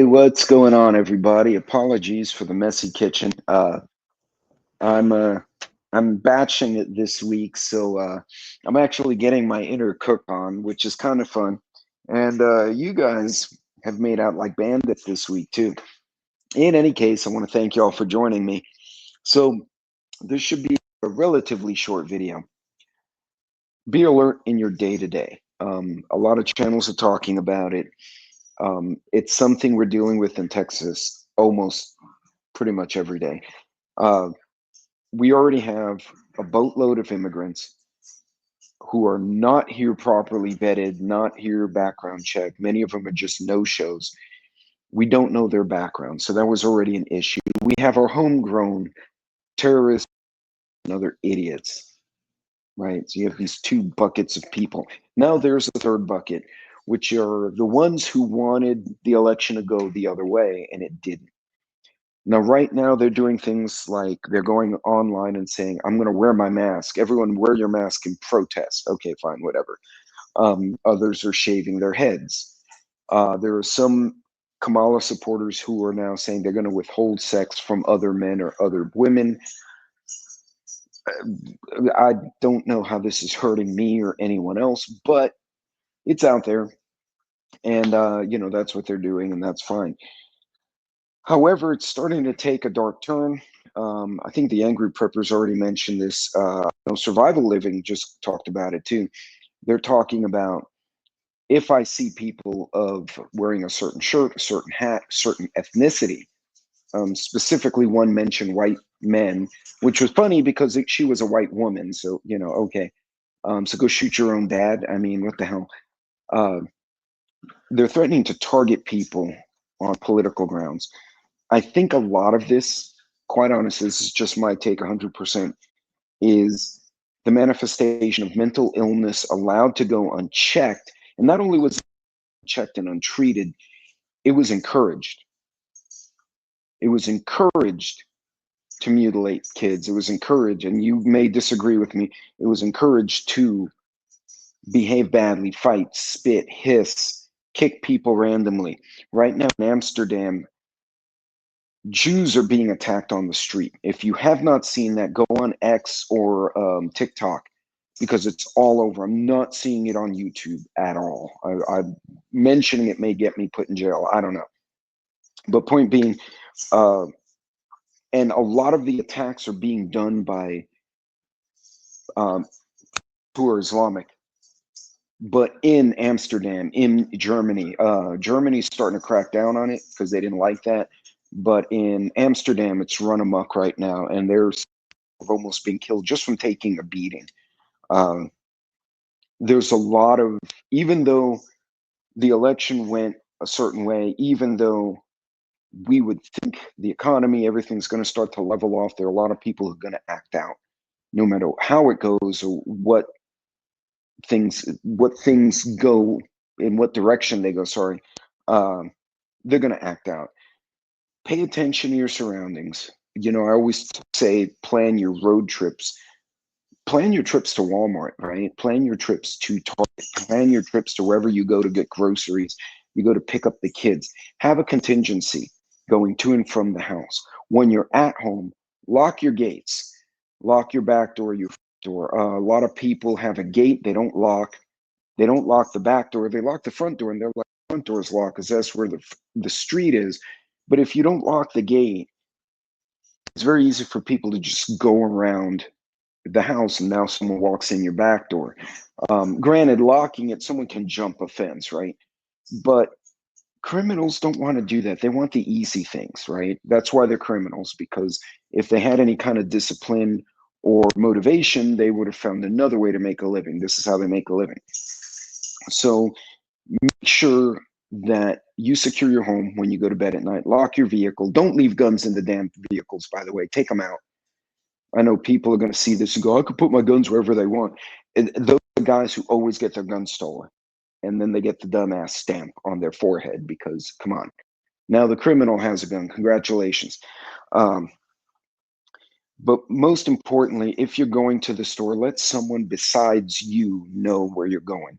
What's going on, everybody? Apologies for the messy kitchen. I'm uh, I'm batching it this week, so I'm actually getting my inner cook on, which is kind of fun. And you guys have made out like bandits this week too. In any case, I want to thank you all for joining me. So this should be a relatively short video. Be alert in your day to day. A lot of channels are talking about it. It's something we're dealing with in Texas almost pretty much every day. Uh, we already have a boatload of immigrants who are not here properly vetted, not here background checked. Many of them are just no-shows. We don't know their background, so that was already an issue. We have our homegrown terrorists and other idiots, right? So you have these two buckets of people. Now there's a third bucket, which are the ones who wanted the election to go the other way, and it didn't. Now, right now, they're doing things like they're going online and saying, I'm going to wear my mask. Everyone wear your mask and protest. Okay, fine, whatever. Others are shaving their heads. There are some Kamala supporters who are now saying they're going to withhold sex from other men or other women. I don't know how this is hurting me or anyone else, but it's out there. And, that's what they're doing, and that's fine. However, it's starting to take a dark turn. I think the Angry Preppers already mentioned this. Survival Living just talked about it too. They're talking about if I see people of wearing a certain shirt, a certain hat, a certain ethnicity. Specifically, one mentioned white men, which was funny because she was a white woman. So okay. So go shoot your own dad. I mean, what the hell? Uh, they're threatening to target people on political grounds. I think a lot of this, quite honestly, this is just my take 100%, is the manifestation of mental illness allowed to go unchecked. And not only was it checked and untreated, it was encouraged. It was encouraged to mutilate kids. It was encouraged, and you may disagree with me, it was encouraged to behave badly, fight, spit, hiss, kick people randomly. Right now in Amsterdam, Jews are being attacked on the street. If you have not seen that, go on X or TikTok because it's all over. I'm not seeing it on YouTube at all. I'm mentioning it may get me put in jail. I don't know. But point being, and a lot of the attacks are being done by who are Islamic. But in Amsterdam, in Germany, Germany's starting to crack down on it because they didn't like that. But in Amsterdam, it's run amok right now, and there's almost been killed just from taking a beating. There's a lot of, even though the election went a certain way, even though we would think the economy, everything's going to start to level off, there are a lot of people who are going to act out, no matter how it goes or what things go, in what direction they go. Sorry, they're going to act out. Pay attention to your surroundings. I always say plan your road trips. Plan your trips to Walmart, right? Plan your trips to Target. Plan your trips to wherever you go to get groceries. You go to pick up the kids. Have a contingency going to and from the house. When you're at home, lock your gates. Lock your back door, your front door. A lot of people have a gate they don't lock. They don't lock the back door. They lock the front door, and they're like, the front door is locked because that's where the street is. But if you don't lock the gate, it's very easy for people to just go around the house, and now someone walks in your back door. Granted, locking it, someone can jump a fence, right? But criminals don't want to do that. They want the easy things, right? That's why they're criminals, because if they had any kind of discipline or motivation, they would have found another way to make a living. This is how they make a living. So make sure that you secure your home when you go to bed at night. Lock your vehicle. Don't leave guns in the damn vehicles, by the way. Take them out. I know people are going to see this and go, I could put my guns wherever they want. And those are the guys who always get their guns stolen. And then they get the dumbass stamp on their forehead because, come on. Now the criminal has a gun. Congratulations. But most importantly, if you're going to the store, let someone besides you know where you're going.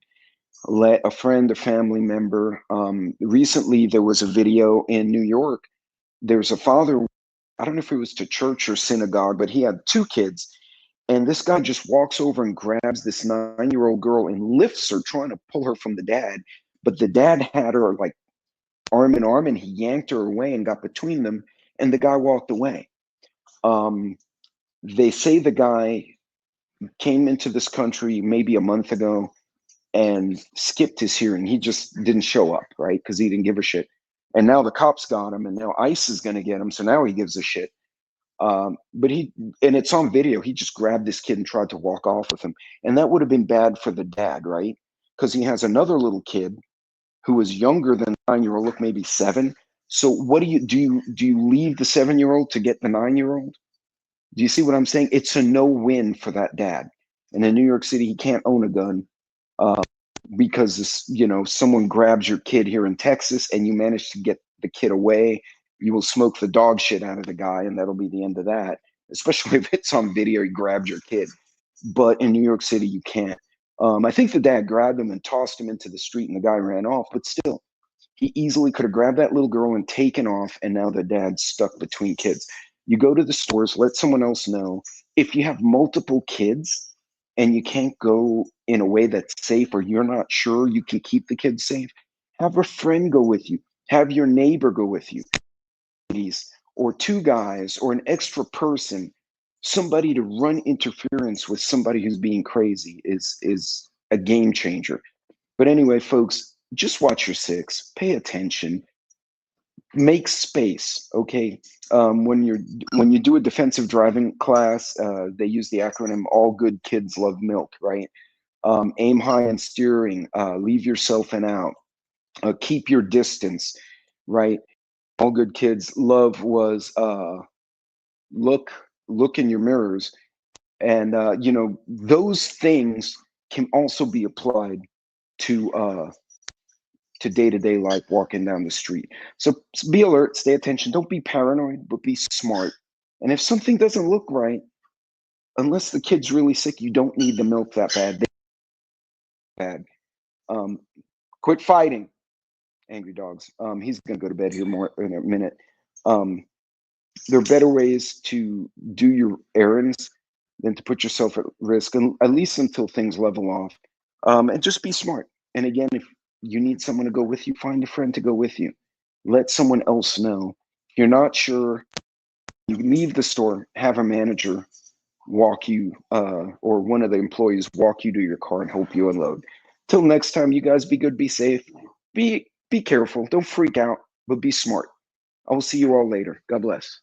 let a friend, a family member. Recently, there was a video in New York. There's a father, I don't know if it was to church or synagogue, but he had two kids. And this guy just walks over and grabs this 9-year-old girl and lifts her, trying to pull her from the dad. But the dad had her like arm in arm, and he yanked her away and got between them. And the guy walked away. Um, they say the guy came into this country maybe a month ago and skipped his hearing. He just didn't show up, right? Because he didn't give a shit. And now the cops got him, and now ICE is going to get him. So now he gives a shit. But and it's on video. He just grabbed this kid and tried to walk off with him. And that would have been bad for the dad, right? Because he has another little kid who is younger than the 9-year-old, look, maybe 7. So what do you leave the 7-year-old to get the 9-year-old? Do you see what I'm saying? It's a no-win for that dad. And in New York City, he can't own a gun uh, because this, someone grabs your kid here in Texas and you manage to get the kid away. You will smoke the dog shit out of the guy, and that'll be the end of that. Especially if it's on video, he grabbed your kid. But in New York City, you can't. I think the dad grabbed him and tossed him into the street, and the guy ran off. But still, he easily could have grabbed that little girl and taken off, and now the dad's stuck between kids. You go to the stores, let someone else know. If you have multiple kids and you can't go in a way that's safe, or you're not sure you can keep the kids safe, have a friend go with you. Have your neighbor go with you, or two guys, or an extra person. Somebody to run interference with somebody who's being crazy is a game changer. But anyway, folks, just watch your six, pay attention, make space. Okay, when you do a defensive driving class, they use the acronym "All good kids love milk," right? Aim high in steering, leave yourself an out, keep your distance, right? All good kids love was look in your mirrors, and those things can also be applied to day-to-day life, walking down the street. So be alert, stay attention, don't be paranoid, but be smart. And if something doesn't look right, unless the kid's really sick, you don't need the milk that bad. um, Quit fighting, angry dogs. He's gonna go to bed here more in a minute. um, there are better ways to do your errands than to put yourself at risk, and at least until things level off. And just be smart. And again, if you need someone to go with you, find a friend to go with you. Let someone else know. If you're not sure, you leave the store, have a manager walk you, or one of the employees walk you to your car and help you unload. Till next time, you guys be good, be safe, be careful, don't freak out, but be smart. I will see you all later. God bless.